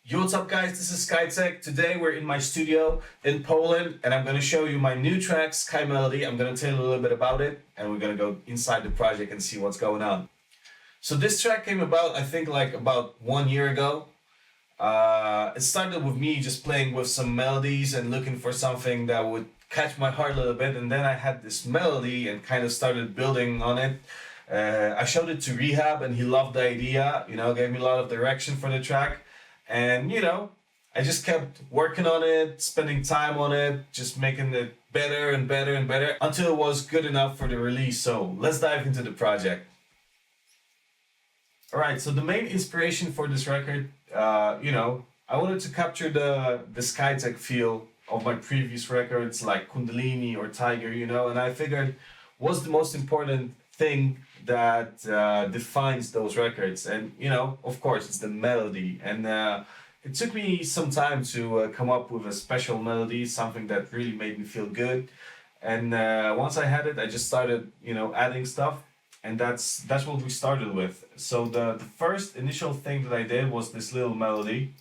Yo, what's up guys, this is Skytech. Today we're in my studio in Poland and I'm going to show you my new track, Skymelody. I'm going to tell you a little bit about it and we're going to go inside the project and see what's going on. So this track came about, I think like about 1 year ago. It started with me just playing with some melodies and looking for something that would catch my heart a little bit, and then I had this melody and kind of started building on it. I showed it to Rehab and he loved the idea, gave me a lot of direction for the track. And I just kept working on it, spending time on it, just making it better and better and better until it was good enough for the release. So let's dive into the project. Alright, so the main inspiration for this record, I wanted to capture the Skytech feel of my previous records like Kundalini or Tiger, and I figured what's the most important thing that defines those records, and of course it's the melody. And it took me some time to come up with a special melody, something that really made me feel good. And once I had it, I just started adding stuff, and that's what we started with. So the first initial thing that I did was this little melody.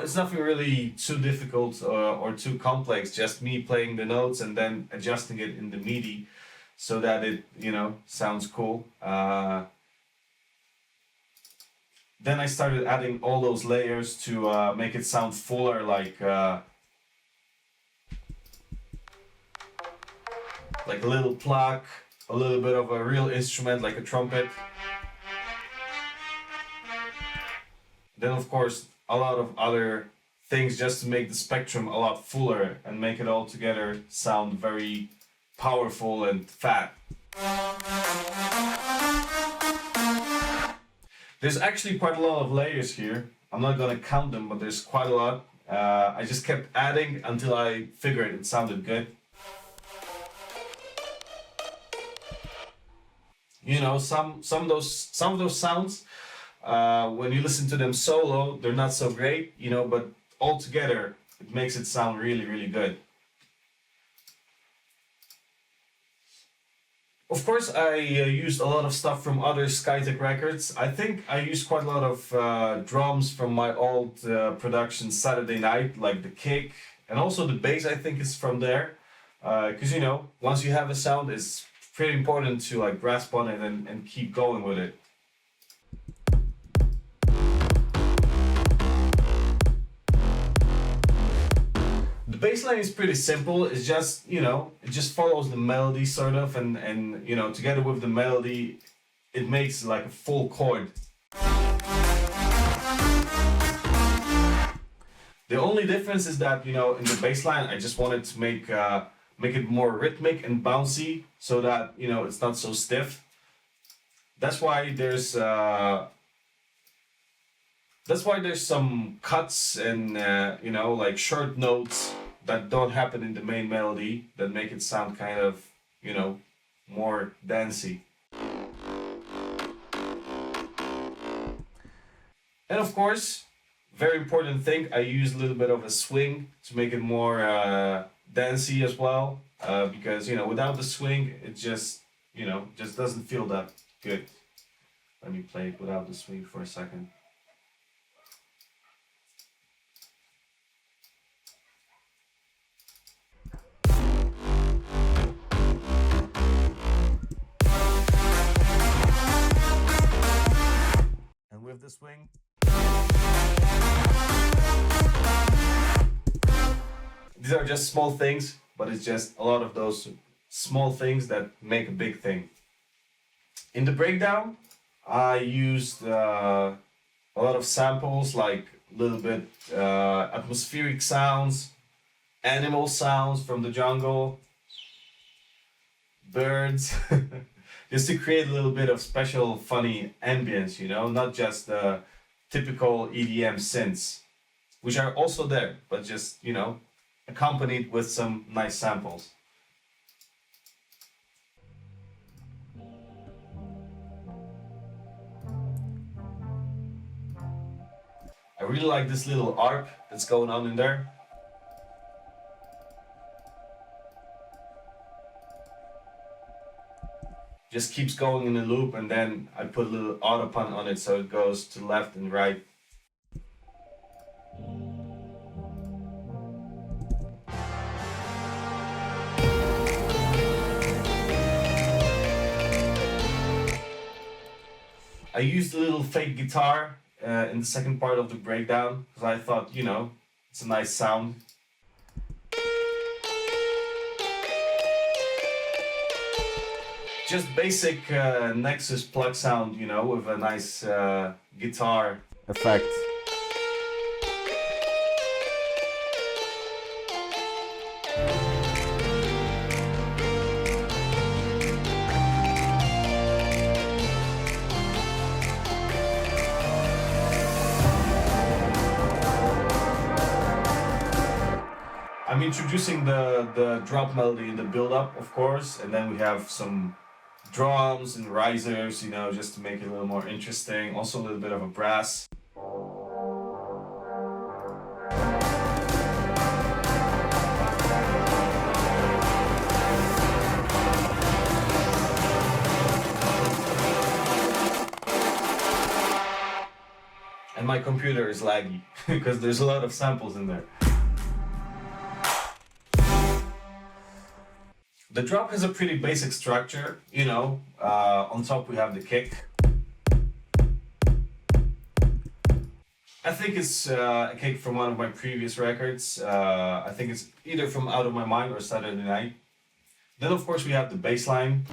It's nothing really too difficult or too complex, just me playing the notes and then adjusting it in the MIDI so that it, sounds cool. Then I started adding all those layers to make it sound fuller, like a little pluck, a little bit of a real instrument like a trumpet. Then of course a lot of other things just to make the spectrum a lot fuller and make it all together sound very powerful and fat. There's actually quite a lot of layers here. I'm not gonna count them, but there's quite a lot. I just kept adding until I figured it sounded good. Some of those sounds, when you listen to them solo, they're not so great, but all together it makes it sound really, really good. Of course, I used a lot of stuff from other Skytech records. I think I used quite a lot of drums from my old production Saturday Night, like the kick, and also the bass I think is from there. Because once you have a sound, it's pretty important to grasp on it and keep going with it. The bass line is pretty simple. It's just, it just follows the melody sort of, and together with the melody, it makes like a full chord. The only difference is that, in the bass line, I just wanted to make it more rhythmic and bouncy so that, it's not so stiff. That's why there's some cuts and, like short notes that don't happen in the main melody that make it sound kind of, more dancey. And of course, very important thing, I use a little bit of a swing to make it more dancey as well, because without the swing it just doesn't feel that good. Let me play it without the swing for a second. And with the swing, these are just small things, but it's just a lot of those small things that make a big thing. In the breakdown, I used a lot of samples, like a little bit atmospheric sounds, animal sounds from the jungle, birds, just to create a little bit of special funny ambience, not just the typical EDM synths, which are also there, but just, accompanied with some nice samples. I really like this little arp that's going on in there. just keeps going in a loop, and then I put a little auto punt on it so it goes to left and right. I used a little fake guitar in the second part of the breakdown because I thought, you know, it's a nice sound. Just basic Nexus plug sound, you know, with a nice guitar effect. I'm introducing the drop melody in the build-up, of course, and then we have some drums and risers, you know, just to make it a little more interesting. Also a little bit of a brass. And my computer is laggy because there's a lot of samples in there. The drop has a pretty basic structure, you know. On top we have the kick. I think it's a kick from one of my previous records. I think it's either from Out of My Mind or Saturday Night. Then of course we have the bass line.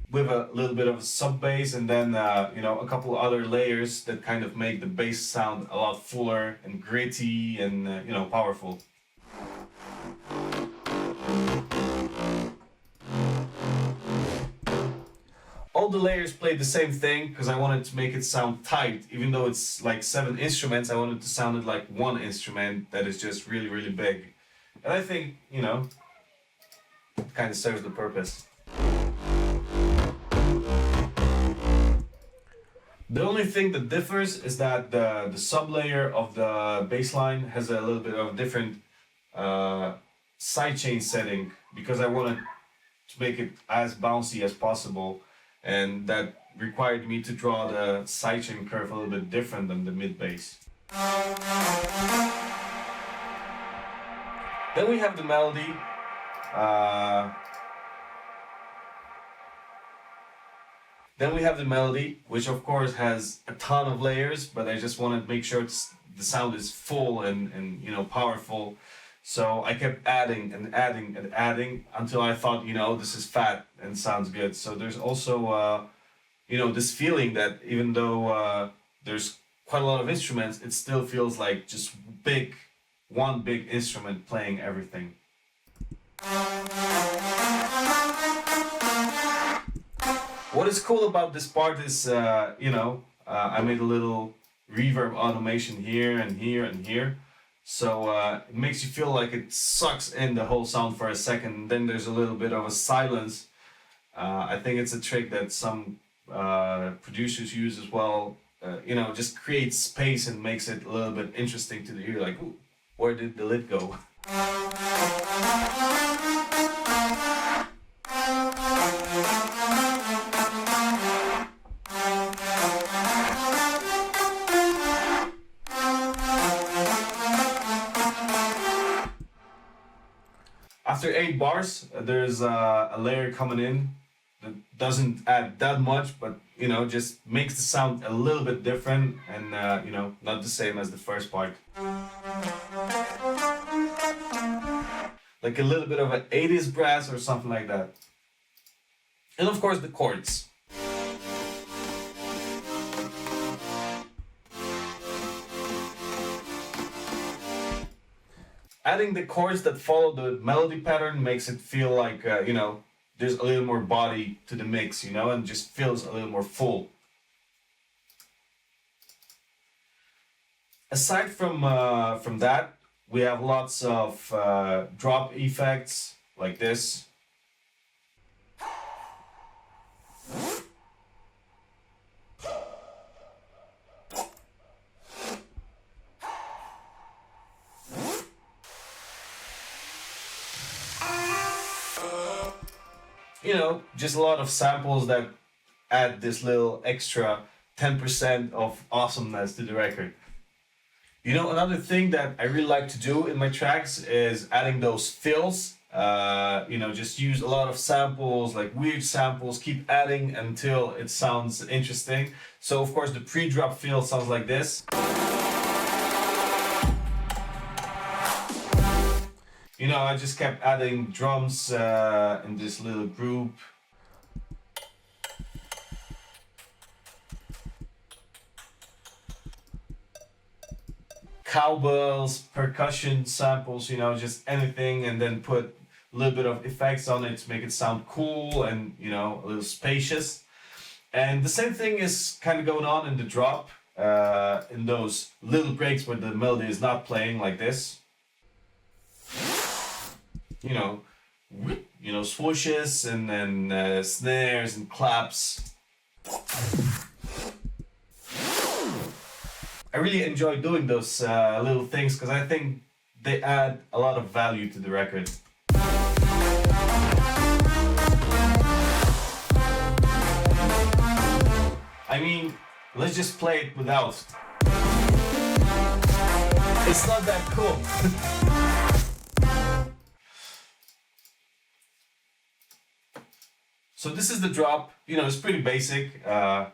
With a little bit of a sub bass, and then you know, a couple other layers that kind of make the bass sound a lot fuller and gritty and you know, powerful. All the layers played the same thing because I wanted to make it sound tight. Even though it's like 7 instruments, I wanted to sound it like one instrument that is just really, really big. And I think, you know, it kind of serves the purpose. The only thing that differs is that the sub-layer of the bass line has a little bit of a different sidechain setting because I wanted to make it as bouncy as possible, and that required me to draw the sidechain curve a little bit different than the mid-bass. Then we have the melody. Then we have the melody, which of course has a ton of layers, but I just wanted to make sure the sound is full and you know, powerful. So I kept adding and adding and adding until I thought, you know, this is fat and sounds good. So there's also, you know, this feeling that even though there's quite a lot of instruments, it still feels like just one big instrument playing everything. What is cool about this part is, you know, I made a little reverb automation here and here and here. So it makes you feel like it sucks in the whole sound for a second. Then there's a little bit of a silence. I think it's a trick that some producers use as well. You know, just creates space and makes it a little bit interesting to the ear. Like, ooh, where did the lid go? After 8 bars, there's a layer coming in that doesn't add that much, but you know, just makes the sound a little bit different and you know, not the same as the first part. Like a little bit of an 80s brass or something like that. And of course the chords. Adding the chords that follow the melody pattern makes it feel like, you know, there's a little more body to the mix, you know, and just feels a little more full. Aside from that, we have lots of drop effects like this. just a lot of samples that add this little extra 10% of awesomeness to the record. Another thing that I really like to do in my tracks is adding those fills. Just use a lot of samples, like weird samples, keep adding until it sounds interesting. So of course the pre-drop fill sounds like this. I just kept adding drums in this little group. Cowbells, percussion samples, just anything, and then put a little bit of effects on it to make it sound cool and, a little spacious. And the same thing is kind of going on in the drop, in those little breaks where the melody is not playing like this. Swooshes and then snares and claps. I really enjoy doing those little things because I think they add a lot of value to the record. I mean, let's just play it without. It's not that cool. So this is the drop. It's pretty basic. And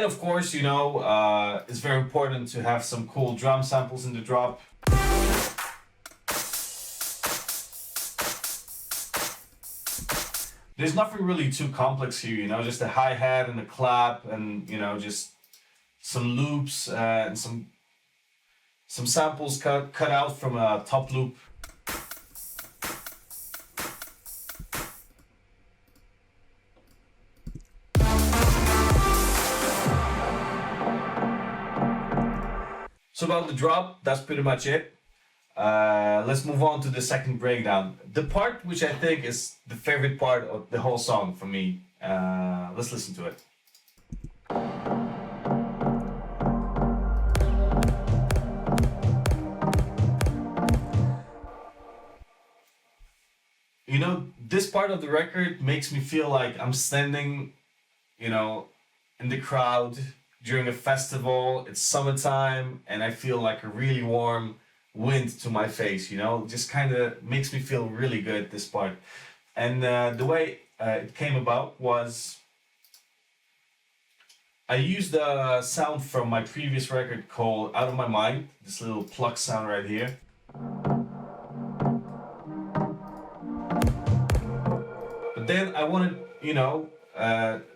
of course, it's very important to have some cool drum samples in the drop. There's nothing really too complex here, just a hi-hat and a clap and, just some loops and some samples cut out from a top loop. So about the drop, that's pretty much it. Let's move on to the second breakdown. The part which I think is the favorite part of the whole song for me. Let's listen to it. This part of the record makes me feel like I'm standing, in the crowd during a festival. It's summertime and I feel like a really warm wind to my face, just kind of makes me feel really good, this part. And the way it came about was I used a sound from my previous record called Out of My Mind, this little pluck sound right here. But then I wanted,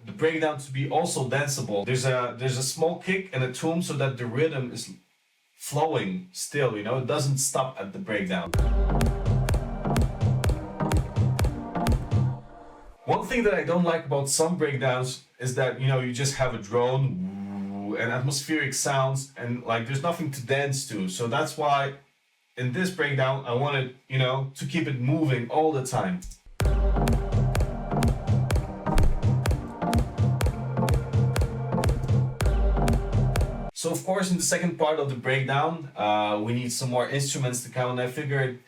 the breakdown to be also danceable. There's a small kick and a tune so that the rhythm is flowing still, it doesn't stop at the breakdown. One thing that I don't like about some breakdowns is that, you just have a drone and atmospheric sounds and like there's nothing to dance to. So that's why in this breakdown I wanted, to keep it moving all the time. So of course in the second part of the breakdown, we need some more instruments to come, and I figured,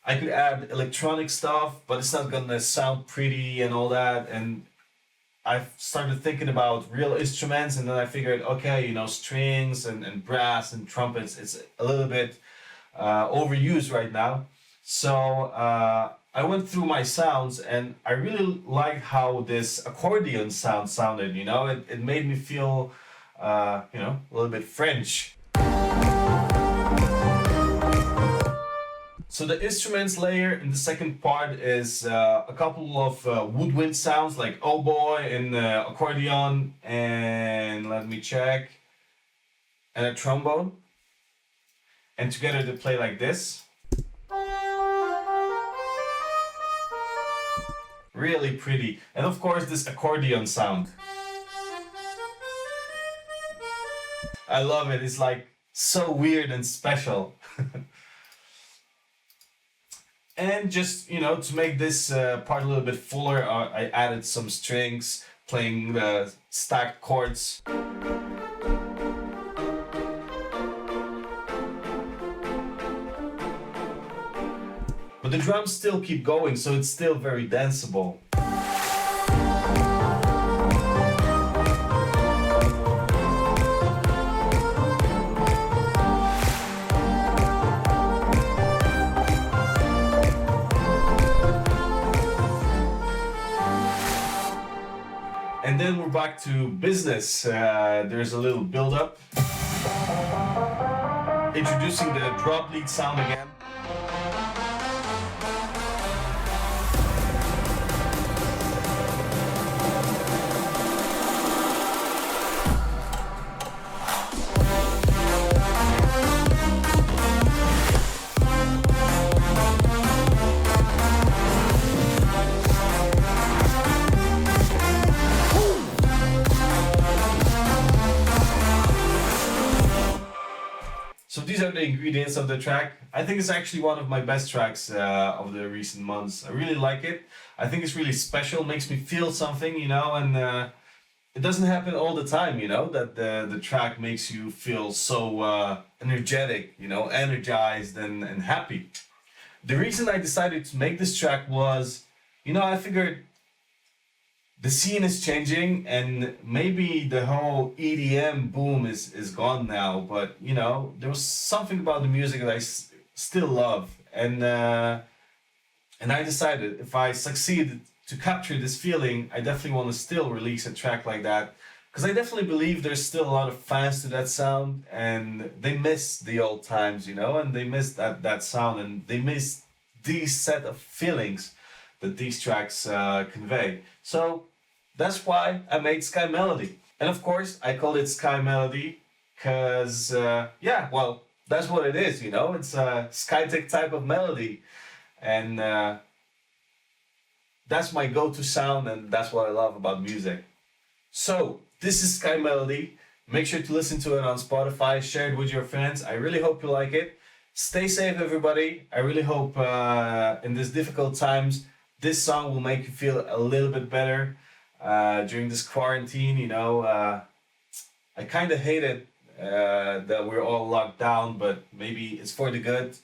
I could add electronic stuff, but it's not gonna sound pretty and all that, and I started thinking about real instruments, and then I figured, okay, strings and brass and trumpets, it's a little bit overused right now. So I went through my sounds and I really liked how this accordion sound sounded, it made me feel a little bit French. So the instruments layer in the second part is a couple of woodwind sounds like oh boy and accordion and let me check, and a trombone, and together they play like this. Really pretty. And of course this accordion sound. I love it. It's like so weird and special. And just, to make this part a little bit fuller, I added some strings playing the stacked chords. the drums still keep going, so it's still very danceable. And then we're back to business. There's a little build-up. Introducing the drop lead sound again. So these are the ingredients of the track. I think it's actually one of my best tracks of the recent months. I really like it. I think it's really special, makes me feel something, you know, and it doesn't happen all the time, you know, that the track makes you feel so energetic, you know, energized and happy. The reason I decided to make this track was, you know, I figured the scene is changing and maybe the whole EDM boom is gone now, but you know, there was something about the music that I still love, and I decided if I succeed to capture this feeling, I definitely want to still release a track like that, because I definitely believe there's still a lot of fans to that sound and they miss the old times, you know, and they miss that sound and they miss these set of feelings that these tracks convey. So that's why I made Skymelody. And of course, I called it Skymelody because, yeah, well, that's what it is, you know? It's a Skytech type of melody. And that's my go-to sound, and that's what I love about music. So, this is Skymelody. Make sure to listen to it on Spotify, share it with your friends. I really hope you like it. Stay safe, everybody. I really hope in these difficult times, this song will make you feel a little bit better. During this quarantine, you know, I kind of hate it that we're all locked down, but maybe it's for the good,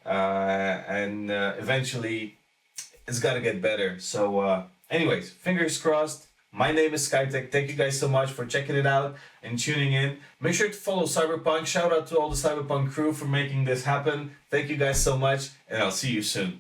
and eventually it's gotta get better. So anyways, fingers crossed. My name is Skytech. Thank you guys so much for checking it out and tuning in. Make sure to follow Cyberpunk. Shout out to all the Cyberpunk crew for making this happen. Thank you guys so much, and I'll see you soon.